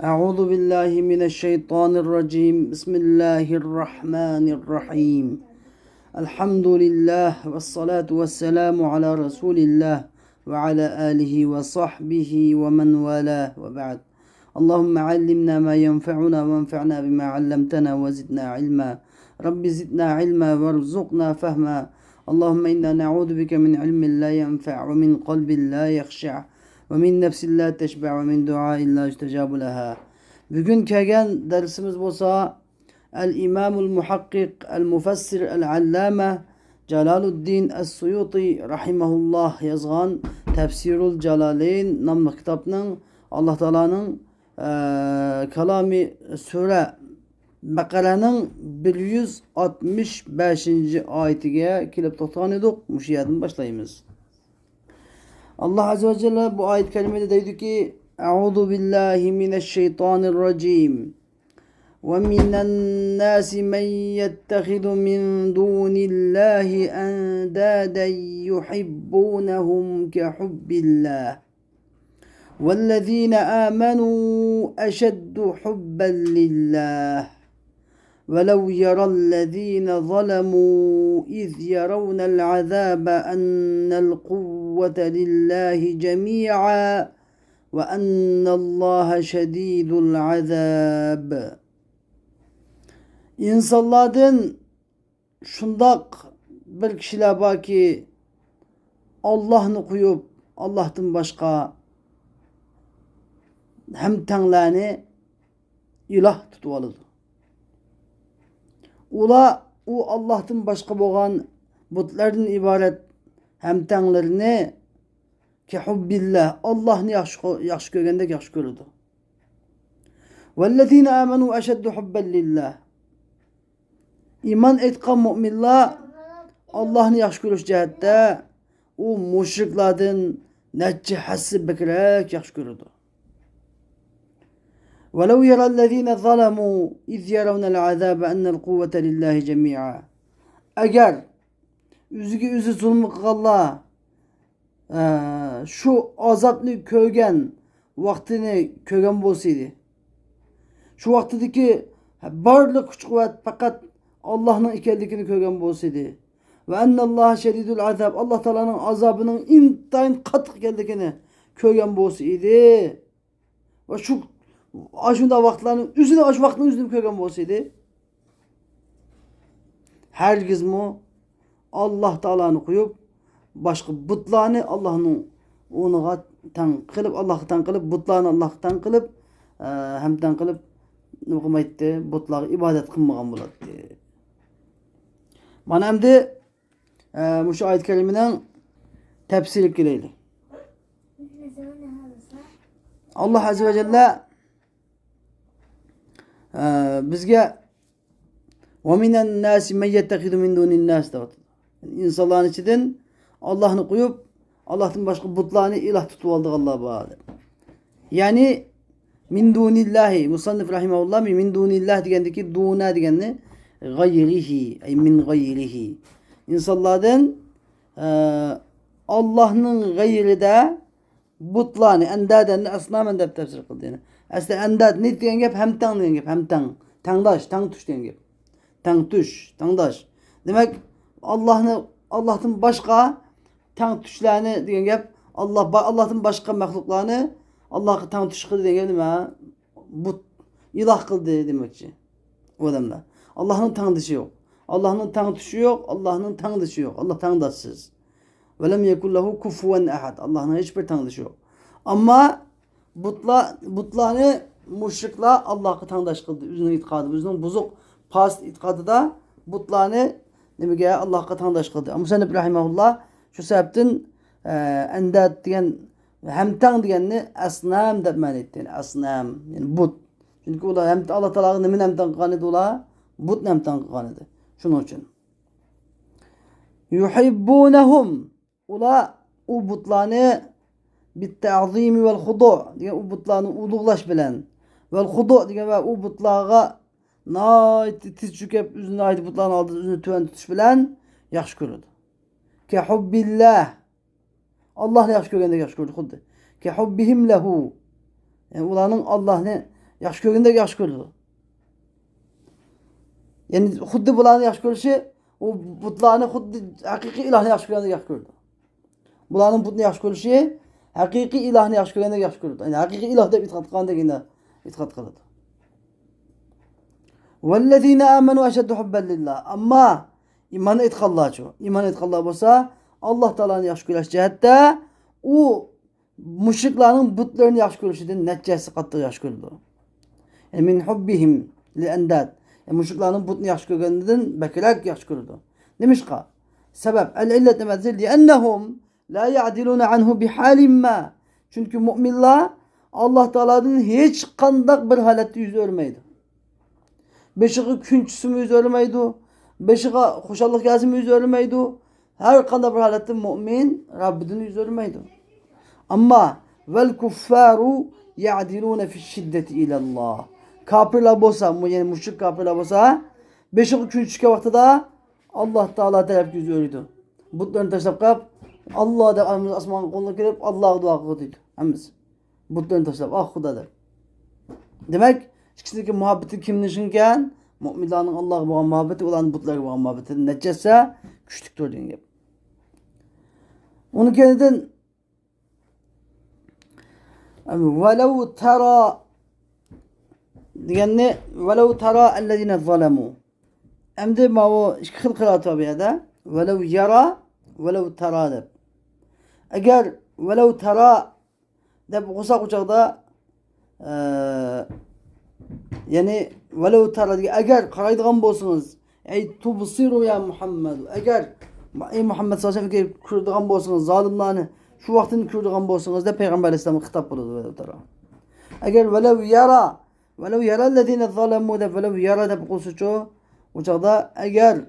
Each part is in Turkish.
أعوذ بالله من الشيطان الرجيم بسم الله الرحمن الرحيم الحمد لله والصلاة والسلام على رسول الله وعلى آله وصحبه ومن والاه وبعد اللهم علمنا ما ينفعنا وانفعنا بما علمتنا وزدنا علما رب زدنا علما وارزقنا فهما اللهم إنا نعوذ بك من علم لا ينفع ومن قلب لا يخشع ومن نفس لا تشبع ومن دعاء لا يستجاب لها. Bugün kelgan dersimiz bolsa El-İmamul Muhakkik El-Mufassir El-Allame Jalaluddin Es-Suyuti rahimahullah yazgan Tefsirul Jalalayn namlı kitapның Allah Taala'nın kalami sure Bakara'nın 165. ayetiga kelib to'xtagan edik. Mush yerdan başlaymiz. Allah Azze ve Celle bu ayet kerimede deydi ki Euzu billahi mineşşeytanirracim ve minen nasi men yettehidu min dunillahi endaden yuhibbunahum ke hubbillah وَالَّذ۪ينَ آمَنُوا أَشَدُّ حُبًّا لِلّٰهِ وَلَوْ يَرَى الَّذ۪ينَ ظَلَمُوا إِذْ يَرَوْنَ الْعَذَابَ أَنَّ الْقُوَّةَ لِلّٰهِ جَمِيعًا وَأَنَّ اللّٰهَ شَد۪يدُ الْعَذَابِ. İnsanlardan şundak bir kişiler var ki Allah'ını koyup Allah'tan başka hem tanlarını ilah tutup alıdı. O Allah'tan başka boğan butlardan ibaret hem tanlarını ki hubbillah Allah'ını yaxşı görgende yaxşı görürdü. وَالَّذ۪ينَ آمَنُوا أَشَدُّ حُبًّا لِلّٰهِ İman etkan müminler Allah'ını yaxşı görüş cihette o müşriklerden necce hassi bekrek yaxşı görürdü. وَلَوْ يَرَى الَّذ۪ينَ ظَلَمُوا اِذْ يَرَوْنَ الْعَذَابَ اَنَّ الْقُوَّةَ لِلّٰهِ جَمِيعًا. Eğer üzü zulmü kalla şu azaplı kögen vaktini kögen bolsaydı. Şu vaktideki barlık güç kuvvet fakat Allah'ın ikellikini kögen bolsaydı. Ve ennallaha şedidul azab. Allah Teala'nın azabının intayın katık geldikini kögen bolsaydı. Ve şu aşında vaktlarının üzüne aş vaktinin üzünü kögen bolsaydı. Hergiz mu Allah Teala'nı koyup başka butlarını Allah'ın onuğa tan kılıp Allah'ı tan kılıp butlarını Allah'ı tan kılıp hem tan kılıp ne kılmaydı butları ibadet kılmagan buladı. Bana hem de şu ayet kerimeden tefsir kileydi. Allah Azze ve Celle bizge وَمِنَ النَّاسِ مَنْ يَتَّخِذُ مِنْ دُونِ النَّاسِ de İnsanların içinden Allah'ını koyup Allah'tan başka butlarını ilah tutup aldık Allah'a bağlı. Yani min dunillahi musannif rahimahullah min dunillah digendeki duna digenni gayrihi ay min gayrihi. İnsanlardan Allah'ın gayri de butlarını endaden asnamen de tefsir kıldı yani. Aslında endad ne diyen gep hem tan diyen gep hem tan. Tandaş, tan tuş diyen gep. Tan tuş, tandaş. Demek Allah'tan başka tan tuşlarını diyen gep Allah'tan başka mahluklarını Allah'a tan tuş kıldı diyen gep mi? Bu ilah kıldı demekçi. O adamlar. Allah'ın tan dışı yok. Allah'ın tan tuşu yok. Allah'ın tan dışı yok. Allah tandaşsız. Ve lem yekullahu kufuven ahad. Allah'ın hiçbir tan dışı yok. Ama butlarını müşrikler Allah'ı tandaş kıldı. Üzünün itikadı, üzünün bozuk past itikadı da butlarını demek ki Allah'ı tandaş kıldı. Ama Musannif rahimahullah şu sebepten endat diyen hem tan diyenini asnam dep man etti. Asnam yani but. Çünkü ola hem Allah Teala'nın nemin hem tan kılganıydı ola but nem tan kılganıydı. Şunun için. Yuhibbunahum ola o butlarını bit-ta'zimi vel hudu' diye o butlarını uluglaş bilen vel hudu' diye ve o butlarga nayt tiz çükep üzüne ait butlarını aldı üzüne tüven tutuş bilen yaxşı görürdü. Ke hubbillah Allah'ını yaxşı görgende yaxşı gördü. Ke hubbihim lehu Yani onların Allah'ını yaxshi ko'rganda yaxshi ko'rdi. Yani xuddi bularni yaxshi ko'rishi, u butlarni xuddi haqiqiy ilohni yaxshi ko'rganda yaxshi ko'rdi. Bularning butni yaxshi ko'rishi, haqiqiy ilohni yaxshi ko'rganda yaxshi ko'rdi. Yani haqiqiy iloh deb e'tiqod qilganda e'tiqod qiladi. وَالَّذِينَ آمَنُوا أَشَدُّ حُبًّا لِلَّهِ. Amma iman etqanlar şu. İman etqanlar bolsa Allah Taala'nı yaxshi ko'rish jihatda u müşriklarning butlarini yaxshi ko'rishidan natijasi qattiq yaxshi ko'rdi. Yani min hubbihim li andad. Yani müşriklarning butni yaxshi ko'rganidan bakrak yaxshi ko'rdi. Nimishqa? Sebep el-illet nimazil li'annahum la ya'diluna anhu bihalin ma. Çünkü müminler Allah Taala'dan hiç qandaq bir holatda yüz örmeydi. Beşiği künçüsü yüz örmeydi. Beşiğe hoşallık gelsin yüz örmeydi. Her qandaq bir holatda mümin Rabbidan yüz örmeydi. Ama vel kuffaru ya'diluna fi şiddeti ilallah. Kafirler bolsa, yani müşrik kafirler bolsa, beşiği künçüke vaxtıda Allah Taala taraf yüz örüydü. Butlarını taşlap qap, Allah da asman koluna kirip Allah'a dua qılıydı. Hemiz. Butlarını taşlap, ah Xuda der. Demek, ikisindeki muhabbeti kimmişinken, müminlerin Allah'a bağlı muhabbeti, olan butlara bağlı muhabbeti neticesi küçüktür diyen gibi. Onun kendinden وَلَوْ تَرَى yani وَلَوْ تَرَى اَلَّذِينَ ظَلَمُوا. Hem de o iki kıl kıraat var bir yerde. وَلَوْ يَرَى وَلَوْ تَرَى de. Eğer وَلَوْ تَرَى de kusak uçakta yani وَلَوْ تَرَى diye eğer karaydıgan bolsunuz ey tubsiru ya Muhammed, eğer ey Muhammed sallallahu aleyhi ve sellem kürdigan bolsunuz zalimlerini şu vaktini kürdigan bolsunuz da Peygamber Aleyhisselam'a hitap buludu. Eğer وَلَوْ يَرَى الَّذِينَ ظَلَمُوا de وَلَوْ يَرَى de kusucu uçakta eğer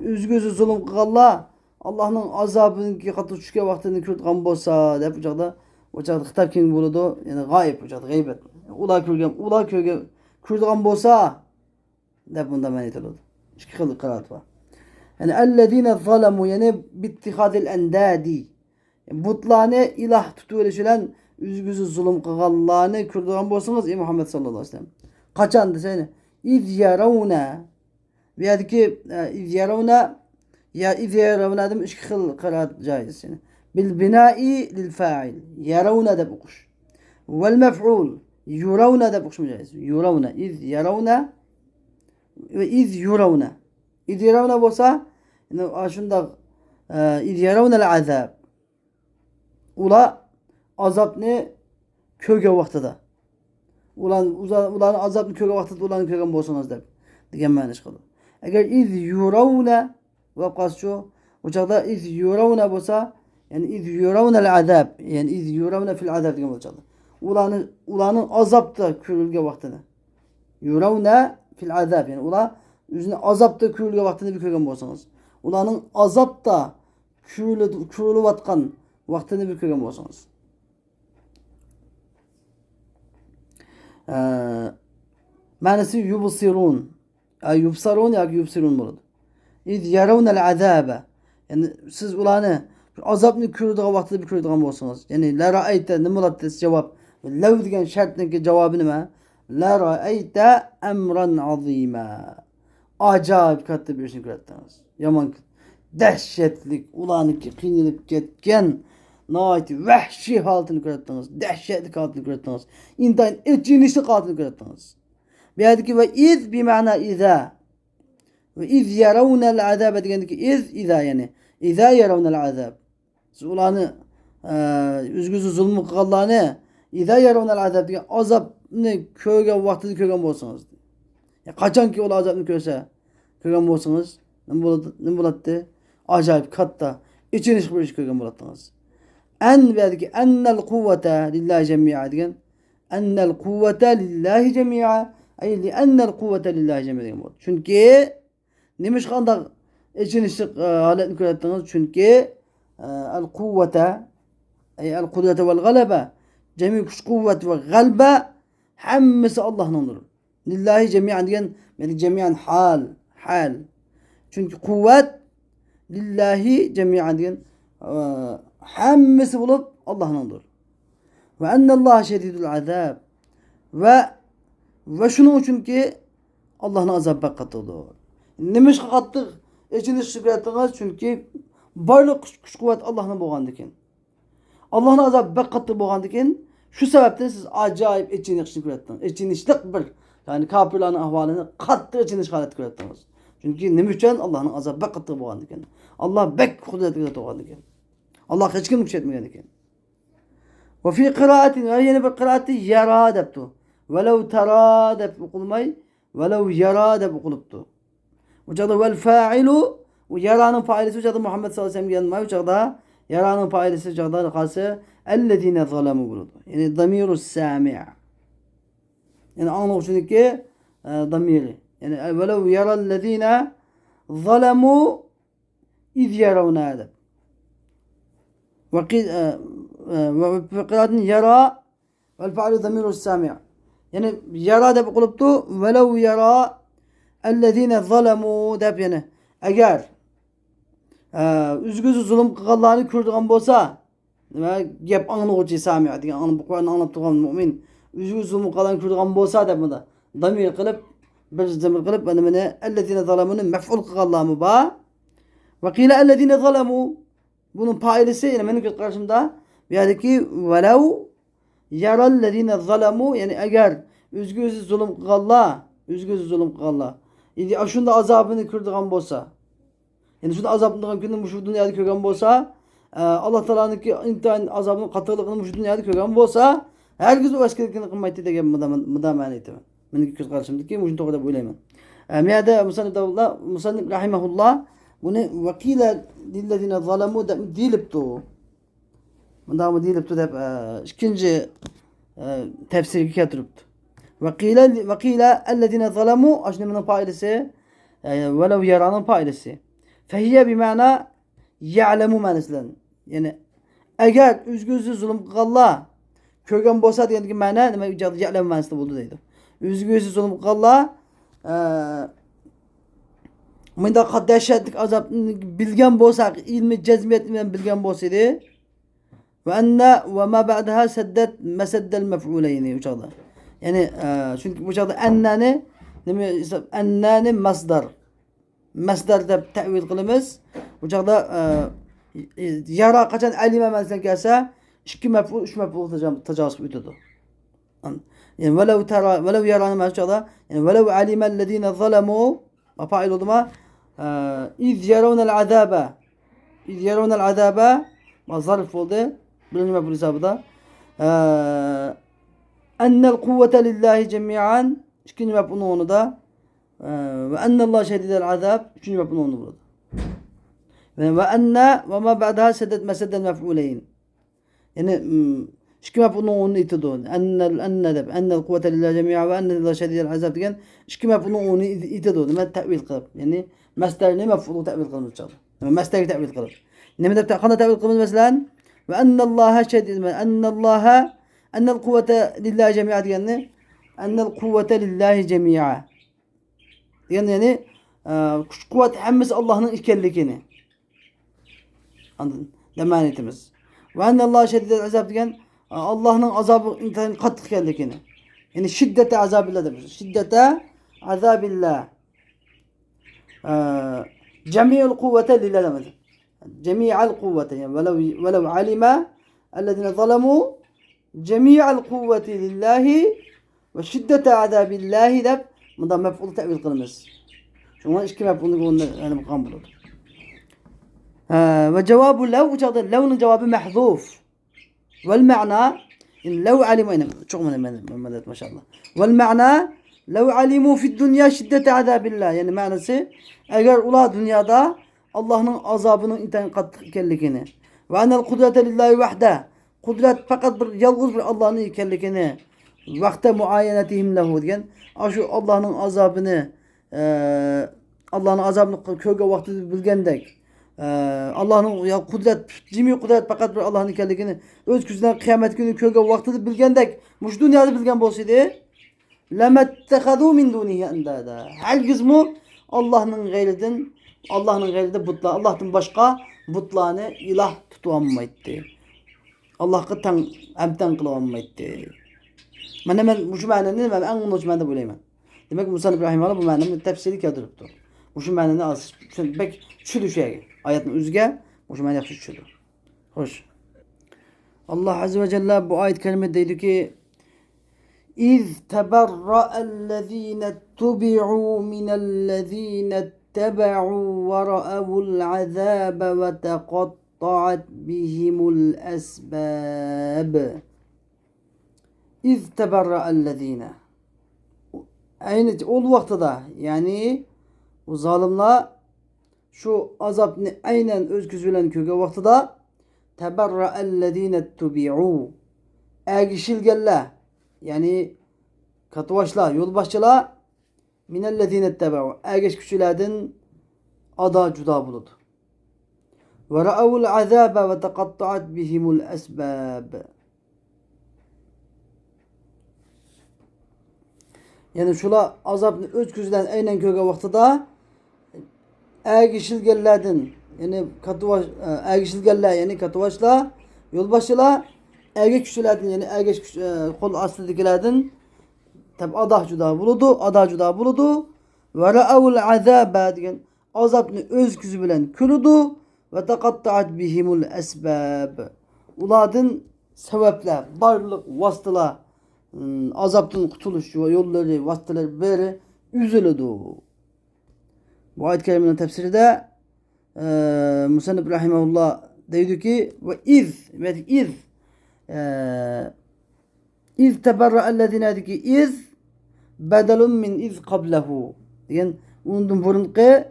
üzgüzü zulüm kılganlar Allah'ın azabının ki katı düşke vaktini kürdigan bolsa de uçakta hitap kim buludu? Yani gayb uçakta gaybet. Ula kürdigan bolsa de bunda men etildi. İki kıl kıraat var. Yani ellezine zalemu yani bittihadil endadi. Butlarını ilah tutuverişilen üzgüzü zulüm kılganlarını kürdigan bolsanız ey Muhammed sallallahu aleyhi ve sellem. Kaçan desene. İz yaravna. Veya ki iz yaravna ya iz yaravna dedim iki kıl kıraat caiz yani. Bil binai lil fa'il. Yaravna da okuş. Vel mef'ul. Yuravna da okuş caiz. Yuravna. İz yaravna ve iz yuravna. İz yaravna bolsa şunda iz yaravna'l azab. Ula azap ne köge vaxtıda. Ulan azap ne köge vaxtıda ulan kögen bolsanız deb. Degen ma'na çıkıdı. Eğer iz yuravna vaqasçu uçakta iz yuravna bolsa yani iz yuravna'l azab yani iz yuravna fil azab degen bolacaqdı. Ulanın azapta körülge vaxtını. Yuravna fil azab yani ula üzüne azapta körülge vaxtını bir kögen bolsanız. Ulanın azapta körülü vatkan vaxtını bir kögen bolsanız. Manası yubsirun. Yubsarun ya yubsirun boladı. İz yaravna'l azabe. Yani siz ulanı azapını körülüğe vaxtını bir körülüğe bolsanız. Yani la ra'ayte ne bolatdı cevap. Lev degen şartniki cevabı nima? La ra'ayte emran azima. Acayip katta bir işini gördünüz. Yaman dehşetlik ulanıki qiynalib ketken nayeti vahşi halatını gördünüz. Dehşetlik halatını gördünüz. İntayin etçinişlik halatını gördünüz. Biyadiki ve iz bir mana iza. Ve iz yaravna'l azab degendiki iz iza yani. İza yaravna'l azab. Siz ulanı üzgüzü zulmü kılganlarını İza yaravna'l azab degen azapını kögen vaxtını kögen bolsanız. Ya kaçan ki ola azapını kögen bolsanız ne boladı? Acayip katta içiniş bir iş kögen boladınız. En biyadiki ennel kuvvete lillahi cemi'a degen ennel kuvvete lillahi cemi'a ay li ennel kuvvete lillahi cemi'a degen bolad. Çünkü nemiş qandaq içinişlik halatını kördünüz çünkü el kuvvete ay el kudrete vel galebe cemi kuş kuvvet ve galbe hemmesi Allah'ındır. Lillahi cemi'an diyen yani cemi'an hal. Çünkü kuvvet lillahi cemi'an diyen hemmesi bulup Allah'ındır. Ve ennallâhe şedîdul azab. ve şunun için ki Allah'ın azabı katıldı. Nimiş kattık? İçini şükretiniz çünkü barlık güç kuvvet Allah'ın boğandıkken. Allah'ın azabı katı boğandıkken şu sebepten siz acayip içini şükrettiniz. İçinişlik bir yani kafirlerin ahvalini katı içini şikayet ettiniz. Çünkü nimişten Allah'ın azabı katı boğandıkken. Allah bek kudretli boğandıkken. Allah hiç kim güç etmeyendikken. Ve fi kıraatin ve yeni bir kıraati yara deptu. Velev tera dep okulmay. Velev yara dep okuluptu. Ucada vel fa'ilu yaranın failisi ucada Muhammed sallallahu aleyhi ve sellem yanmay ucada yaranın failisi ucada kalsı ellezine zalemu buludu. Yani damiru sami' yani anlıyorsun ki damiri. Yani velev yarallezine zalemu iz yaravna dep. Ve kıraatın yara vel fa'ilu damiru sami' yani yara dep okuluptu velev yara ellezine zalemu dep yani eğer üzgüzü zulüm kılganlarını kürdüğün bolsa nima gep anlıqçı sami degan anı bu Qur'an'ı anlatılan mümin üzgüzü zulüm kılganlarını kürdüğün bolsa dep bunda damir kılıp bir zamir kılıp bana ellezine zalemunu mef'ul kılganlarımı ba ve qila ellezine zalemu bunun failisi yani benim karşımda yani ki velev yarallezine zalemu yani eğer üzgüzü zulüm kılganlar üzgüzü zulüm kılganlar yani şunda azabını kürdüğün bolsa yani şunda azabından günün şu dünyada kögen bolsa Allah Teala'nın ki imtihan azabının katılığını şu dünyada kögen bolsa herkes o eskilikini kıymetli degen mıdaman etmem. Benim göz karşımdaki muşun toğda böyleyim. Miyade Musannif rahimahullah bunu vakile dillezine zalemu da diliptu. Mıdamı diliptu da ikinci tefsiri getiripti. Vakile ellezine zalemu aşnımının failesi velev yaranın failesi. Fehiye bimana ya'lemu manaslan. Yani eğer üzgüzü zulüm kılganlar kögen bolsa degan ma'na nima ya'lemu manasida bo'ldi deydi. Üzgüzü zulüm kılganlar mındaqa dehşetlik azabni bilgan bo'lsak, ilmi cezmiyet bilan bilgan bo'lsaydi ve enne ve ma ba'daha saddat masaddal mef'ulayni u chog'da. Yani çünkü bu chog'da ennani masdar. Masdar deb ta'vil qilamiz. Bu chog'da yara qachon alima manasidan kelsa, 2 maf'ul 3 maf'ul tajovuz qilib o'tadi. Yani velev yarani mana chog'da yani velev alima allazina zalamu va fa'il odama iz yarawna al-azaba iz yarawna al-azaba va zarf bo'ldi. Birinci maf'ul hisobida annal kuvvete lillahi jami'an ikinci maf'ulun onu da ve ennallahu şedidel azab üçüncü maf'ulun onu burada. Ve enne ve ma ba'daha seddet mesedden mef'uleyn. Yani iki maf'ulun onu itidu. Ennel kuvvete lillahi jami'an ve ennallahu şedidel azab degan iki maf'ulun onu itidu. Nima ta'vil qilib. Yani masdarni maf'ulu ta'vil qilib chiqadi. Nima masdarga ta'vil qilib. Nima deb qanday ta'vil qilamiz masalan? Ve ennallaha şedid ennel kuvvete lillahi cemi'a deganni ennel kuvvete lillahi cemi'a yani kuch kuvvet hammasi Allah'ın ekanligini anladın demanetimiz. Ve ennallaha şedidel azab degan Allah'ın azabı intihan qattiq ekanligini. Yani şiddete azabillah demiş. Şiddete azabillah. Cemi'ul kuvvete lillahi demek. جميع القوة يعني ولو علم الذين ظلموا جميع القوة لله وشدة عذاب الله دب من مفعول تأويل قلمز شو ما إيش كم مفعول نقول أنا مقام بلود وجواب لو وجد لون جواب محذوف والمعنى إن لو علموا شو من ما شاء الله والمعنى لو علموا في الدنيا شدة عذاب الله يعني معنى سي أجر أولاد الدنيا دا Allah'ın azabının intihan kattık ikenligini ve enel kudrete lillahi vahde kudret fakat bir yalnız bir Allah'ın ikenligini vakte muayenetihim lehu diyen şu Allah'ın azabını köge vakti bilgendek Allah'ın kudret cimi kudret fakat bir Allah'ın ikenligini öz gücünden kıyamet günü köge vakti bilgendek muş dünyada bilgen bolsaydı lemettehadu min dunihi endada herkes mu Allah'ın gayrida butlar, Allah'tan başka butlarını ilah tutulanmaydı. Allah'a amtan kılavanmaydı. Mana men şu ma'noni nima eng unutuvchi ma'no deb o'ylayman. Demak Musannif rahimahulloh bu ma'noni tafsiriy keltiribdi. Shu ma'noni az bek tushdi o'sha oyatning o'ziga o'sha ma'no yaxshi tushdi. Xo'sh. Alloh azza va jalla bu oyat karimada deydiki إذ تبرأ الذين اتبعوا من الذين اتبعوا ورأوا العذاب وتقطعت بهم الأسباب İz teberra'ellezine. Aynı o vaktada yani o zalimler şu azapını aynen özgüzülen köge vaktada teberra'ellezine tubi'u ergişilgeller yani katvaşlar yolbaşçılar minellezine ettebe'u ergeç küçülerden ada cuda buludu. Ve ra'avul azabe ve tekatta'at bihimul esbab. Yani şula azabını ötküzülen aynen köge vaxtıda ergişilgerlerden yani katıvaş ergişilgerler yani katıvaşlar yolbaşılar ergeç kişilerden yani ergeç kol astıdakilerden tabi adah cuda buludu ve ra'avul azabe diyen azabını özküzü bilen kürüdü ve tekatta'at bihimul esbab uladın sebepler barlık vasıtalar azaptan kurtuluş yolları, vasıtaları böyle üzülüdü. Bu ayet-i kerimenin tefsiri de Musannif rahimahullah diyor ki ve iz teberra'ellezine diyor ki iz bedelun min iz qablehu yani ondan burunki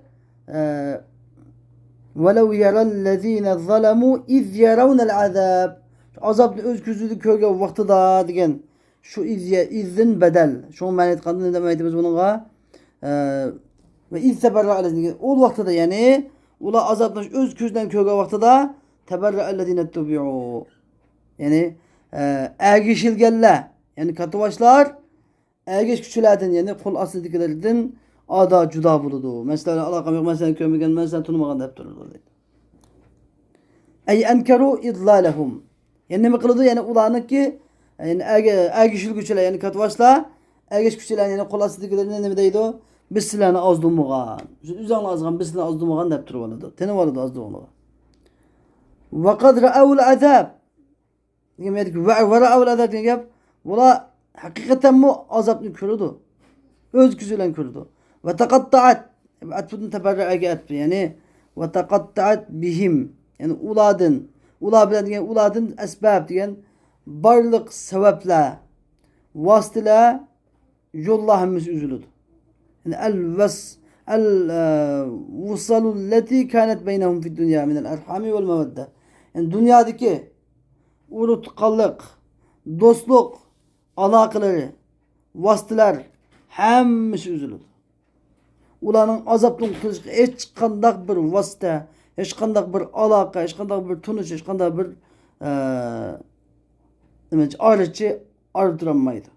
velev yerellezine zalemu iz yeravnel azab azabını öz küzülü köge vakti da diyen şu izin bedel. Şu maniyet kanunu demeydiğimiz bununla ve iz teberra'ellezine o vakti yani ula azaptan öz küzden köge vakti da teberra'ellezine tubi'u yani ergişilgeller yani katıvaşlar ergeç küçülerden yani kul asıldıklarından ada cuda buludu. Mesela alakam yok mesela kömürgen mesela tunumağında hep dururdu. Ey enkeru idlalehum yani ne mi kılıdı yani ulanık ki yani ergişil güçler yani katvaşla ergeç güçler yani kol asıldıklarından ne mi deydi o? Bissilahını azdumuğan. Üzerine azgan bissilahını azdumuğan da hep dururdu. Tene vardı azdumuğan. Ve kad ra'avul azab demek ki ve ra'avul azab demek valla hakikaten mu azapını körüdü. Öz güzülen körüdü. Ve tekatta'at atfudun teberra'ya atfı yani ve tekatta'at bihim yani uladın bilen yani uladın esbab diyen barlık sebepler vasıtıyla yollahımız üzülüdü. Yani el-vusalu leti kânet beynehum fid dünya minel erhami vel mevedde. Yani dünyadaki urutkallık, dostluk, alakaları, vasıtalar hemmisi üzülüdü. Ulanın azaptan kurtuluşu hiç kandak bir vasıta, hiç kandak bir alaka, hiç kandak bir tunuş, hiç kandak bir aracı ardıramaydı.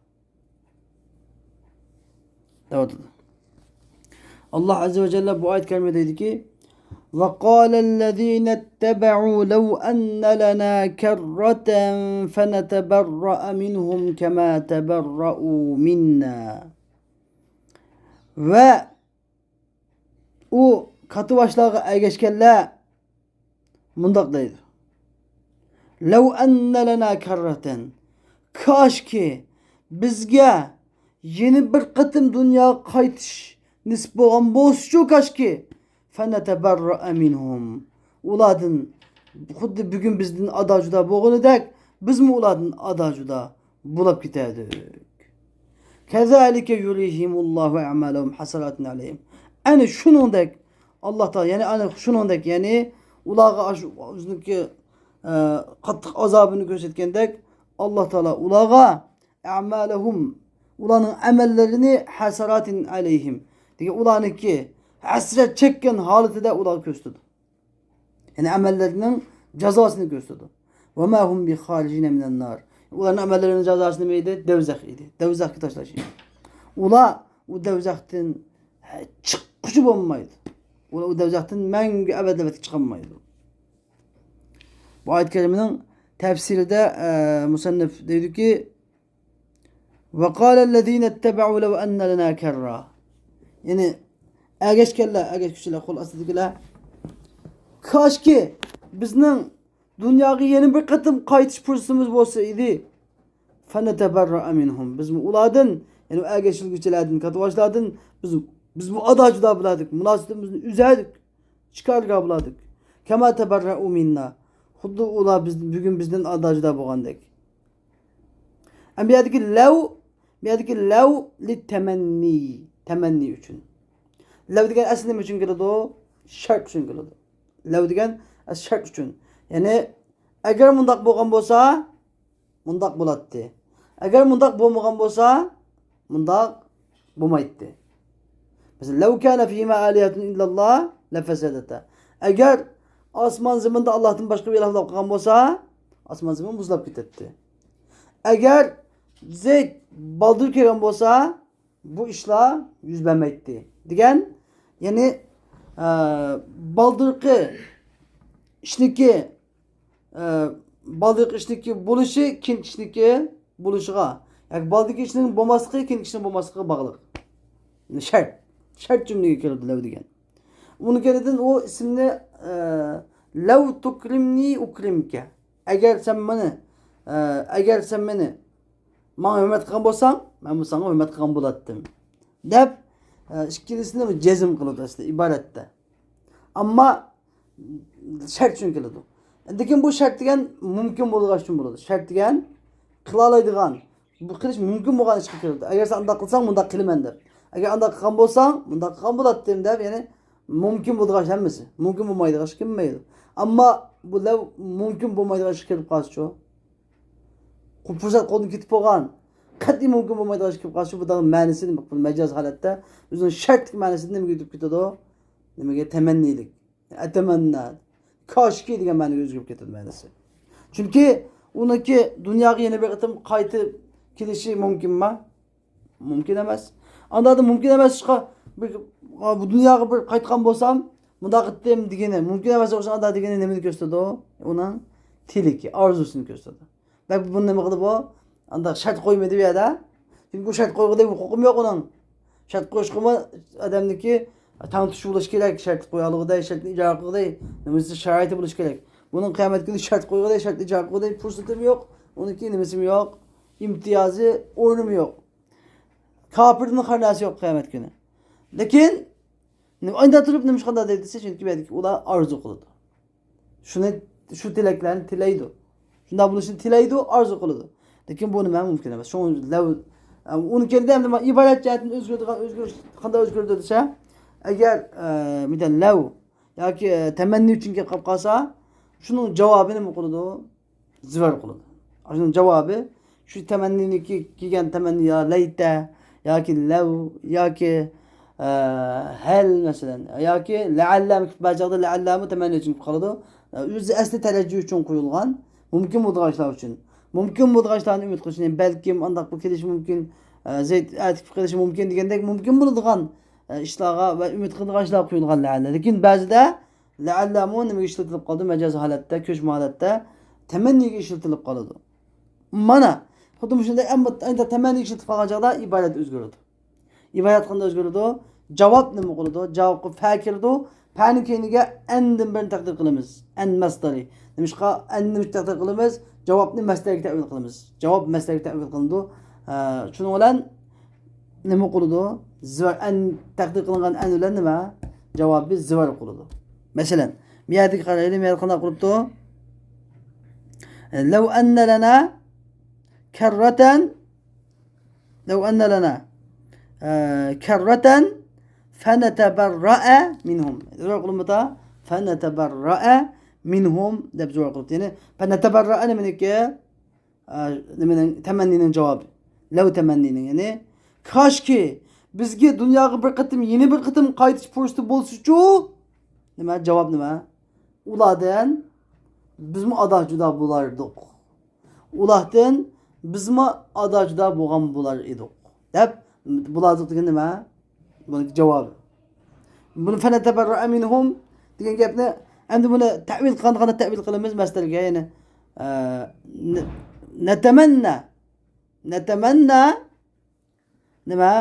Evet. Allah Azze ve Celle bu ayet kerimede dedi ki وَقَالَ الَّذ۪ينَ اتَّبَعُوا لَوْ أَنَّ لَنَا كَرَّةً فَنَتَبَرَّأَ مِنْهُمْ كَمَا تَبَرَّؤُوا مِنَّا Ve o katı başlığı ergeçkenler mundaklaydı. لَوْ أَنَّ لَنَا كَرَّةً Kaş ki bizge yeni bir kıtım dünya kaytış nisboğan bozcu kaş ki فَنَتَبَرَّأَ مِنْهُمْ Uladın xuddi bugün bizden adacıda boğun edek biz mi uladın adacıda bulup giderdik. Kezalike yurihimullahu e'malehum hasaratin aleyhim. Yani şunundaki Allah Teala yani şunundaki yani ulağa üzündeki katlık azabını göstetkendek Allah Teala ulağa e'malehum ulanın amellerini hasaratin aleyhim. Diye ulanın ki hasret çekken haletinde ulağı gösterdi. Yani amellerinin cezasını gösterdi. Ve ma hum bi haricine minen nar. Ulanın amellerinin cezası neydi? Devzak idi. Devzak taşlaşıydı. Ula o devzaktan çıkışı olmaydı. Ula o devzaktan menge ebedebet çıkamaydı. Bu ayet-i kerimenin tefsiri de Musannif dedi ki Ve kâlellezîne etteba'u lev enne lenâ kerrâ. Yani ergeç kişiler kul asıdıklar. Kaşki bizning dunyoga yeni bir qatim qaytish fursatimiz bo'lsa edi. Faneteberra minhum. Biz ulardan, yani ergeçilgiçilerden, katavaşlardan biz bu ada juda buladık. Münasibetimizni üzerdik. Çıkarga buladık. Kema teberra'u minna. Xuddi ular bugün bizden ada juda bo'lgandek. Bu yerdeki lev li temenni üçün. Lev degan asli nima uchun keladi? Shart uchun keladi. Lev degan shart uchun. Yani agar mundaq bo'lgan bo'lsa, mundaq bo'ladi. Agar mundaq bo'lmagan bo'lsa, mundaq bo'lmaydi. Mesela lev kana fîmâ âliyetun illallah lefesedete. Agar osmon zaminda Allohdan boshqa bir ilohlar qolgan bo'lsa, osmon zamin buzlab ketadi. Agar Zeyd baldır kelgan bo'lsa, bu ishlar yuz bermaydi. Degan, yani baldırqı ishniki baldırqı ishniki bo'lishi kin ishniki bo'lishiga, yoki baldırqı ishning bo'lmasligi kin ishning bo'lmasligiga bog'liq. Shart cümleye keladi lev degan. Uni keladidan o ismni lev tukrimni ukrimka. Agar sen meni bana hürmet qilgan bo'lsang, men bu sana hürmet qilgan bo'lardim. Deb ikkilisini jazm qiladi aslida iboratda. Ammo shart uchun keladi. Lekin bu shart degan mumkin bo'lgan uchun bo'ladi. Shart degan qila oladigan, bu qilish mumkin bo'lgan ishga keladi. Agar sen undaq qilsang, bundaq qilaman deb. Agar undaq qilgan bo'lsang, bundaq qilgan bo'lardim deb, ya'ni mumkin bo'lgan hammasi. Mumkin bo'lmaydigan ish kelmaydi. Ammo bu mumkin bo'lmaydigan ish kelib qolsa-chi? Fursat qo'ldan ketib qolgan. Qat'iy mumkin bo'lmaydigan ish kelib qolsa, bu da ma'nosi nima? Bu majoz holatda o'zining shartlik ma'nosini nimaga yetib ketadi? Nimaga tamannilik. Atamanna. Koshki degan ma'noga o'zgarib ketadi ma'nosi. Chunki uniki dunyoga yana bir qatim qaytib kelishi mumkinmi? Mumkin emas. Andada mumkin emas ishqa bu dunyoga bir qaytgan bo'lsam, bunda qitdim degani mumkin emas o'sha anda degani nimani ko'rsatadi? Uning tiliki, orzusini ko'rsatadi. Bak bunu nima qildi bu? Anda shart qo'ymaydi bu yerda. Chunki bu shart qo'ygudek huquqim yo'q uning. Shart qo'yish qilma odamniki tanitish bo'lish kerak, shart qo'yalig'iday, shartni ijro qilg'iday, nimasi sharoiti bo'lish kerak. Buning qiyomat kuni shart qo'yg'iday, shartni ijro qilg'iday fursatim yo'q. Uniki nimasi yo'q, imtiyozi, o'rnimi yo'q. Kafirning xarnasi yo'q qiyomat kuni. Lekin oyda turib nima qanday deydi? Chunki ular orzu qiladi. Shu tilaklarni tilaydi. Shunda bo'lishini tilaydi, orzu qiladi. Lekin bu nima mumkin emas. Uni keldi ham ibodat jihatini o'zgarish qanday o'zgardi desa, agar midan lav yoki tamanni uchun kelib qolsa, shuning javobi nima qiladi? Zivar qiladi. Shuning javobi shu tamanniniki kelgan tamanni ya layta yoki lav yoki hal masalan yoki la'allam ba'zida la'allamu tamanni uchun qoladi. O'zi asli tarajjuh uchun qo'yilgan. Mumkin bo'lgan ishlar uchun. Mumkin bo'lgan ishlarni umid qilish, balkim undaq bu kelishi mumkin, Zeyd aytib qilishi mumkin degandek mumkin bo'ladigan ishlarga va umid qiladigan ishlar qo'yilgan la'alla. Lekin ba'zida la'allamu nima ishlatilib qoldi? Majaz holatda, ko'chma holatda tamanniga ishlatilib qoladi. Mana xuddi shunday endi tamanni ishlatib qolgan joyda ibodat o'zgaradi. Ibodat qanday o'zgaradi? Javob nima qiladi? Javobga fa kirdi. Fa'ni keyiniga endin birini taqdir qilamiz. En masdari. Nimishqa enni taqdir qilamiz? Javobni masdariga ta'vil qilamiz. Javob masdariga ta'vil qilindi. Shuning bilan nima qiladi? Zivar en taqdir qilingan en bilan nima? Javobi zivar qiladi. Masalan, bu yerga qaraylik, bu yerda qanday qilibdi? Law anna lana karratan law anna lana karratan فنتبرأ منهم. زور قلمتا فنتبرأ منهم deb zo'r qilibdi. Ya'ni فنتبرأ nimaniki? Nimaning tamanninin javobi. Law tamanninin, ya'ni koshki bizga dunyoga bir qatim, yeni bir qatim qaytish fursati bo'lsa-chu, nima javob nima? Ulardan bizmi ado juda bo'lardik. Ulardan bizmi ado juda bo'lgan bo'lar edik. Deb bulardik degan nima? Bunun cevabı. Bunu feneteberra minhum degan gapni endi buni ta'vil qanday ta'vil qilamiz masalaga, ya'ni natamanna nima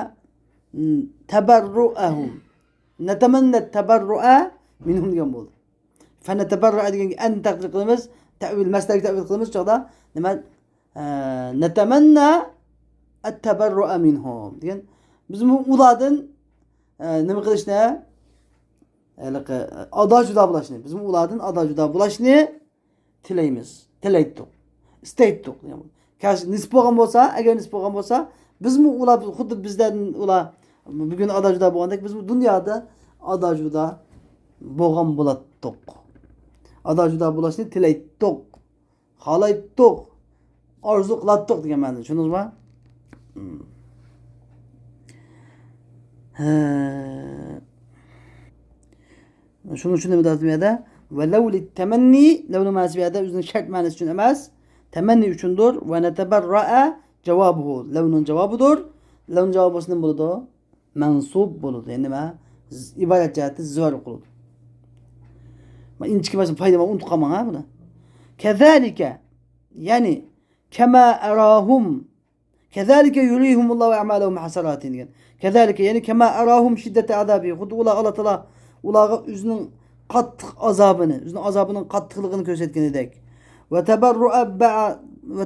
teberru'ahum. Netemenna teberru'a minhum degan bo'ldi. Fa neteberru'a degan en taqdir qilamiz, ta'vil masdari ta'vil qilamiz chog'da nima netemenna at-teberru'a minhum degan biz ulardan nima qilishni ado juda bo'lishni biz ulardan ado juda bo'lishni tilaymiz, tilaydik, istaydik. Nisb bo'lgan bo'lsa, agar nisb bo'lgan bo'lsa, biz ular xuddi bizdan ular bugun ado juda bo'lgandek biz bu dunyoda ado juda bo'lgan bo'lardik. Ado juda bo'lishni tilaydik, xohlaydik, orzu qilardik degan ma'noda. Tushundingizmi? Şunun için de müdahale ve levli temenni levli masbiyada üzerine şart manası için emez. Temenni üçündür ve neteberra'a cevabuhu. Levnun cevabıdır. Levnun cevabı olsun buludu. Mensub buludu. Yani ma ibadet cihati zor kuludu. Ma inçki başın faydama unutkamam ha bunu. Kezalike yani kema erahum kezalike yurihumullahu a'malahum hasaratin. Kezalike yani kema erahum şiddete azabi. Kudu Allah Teala ulağa üzünün qattiq azabını, üzünün azabının qattiqlığını göstergenidek. Ve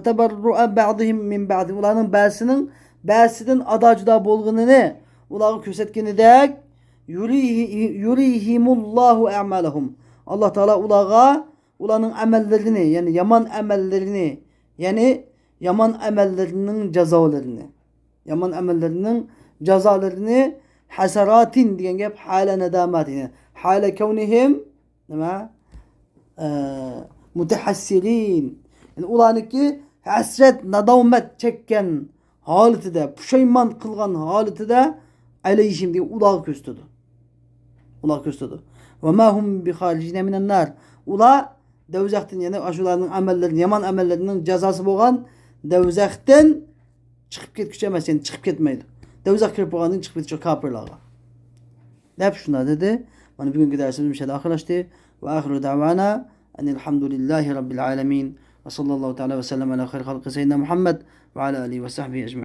teberru'a ba'dihim min ba'd. Ularning ba'sidan ada juda bo'lganini ulağı göstergenidek. Yurihimullahu a'malahum. Allah Teala ularning amellerini, yani yaman amellerini, yani yaman amellerinin cezalarını, yaman amellerinin cezalarını hasaratin diyen gap hala nedamatin. Hala kevnihim nima mutahassilin. Yani ulaniki hasret, nadamet çekken haletide, puşayman kılgan haletide aleyhim diye ulağı köstüdü. Ulağı köstüdü. Ve ma hum bi haricine minen nar. Ula devzaktin yani aşularının amellerinin, yaman amellerinin cezası boğan devzaktin çıkıp ketkiçe emas, yani çıkıp ketmeydi. Devzak kirip boğanın çıkıp ketkiçe kapırlağa. Hep şunlar dedi. Bana bugünkü dersimiz bir şeyle ahirleşti. Ve ahiru davana enelhamdülillahi rabbil alemin. Ve sallallahu teala ve sellem ala khayr halkı seyyidina Muhammed ve ala alihi ve sahbihi ecmaîn.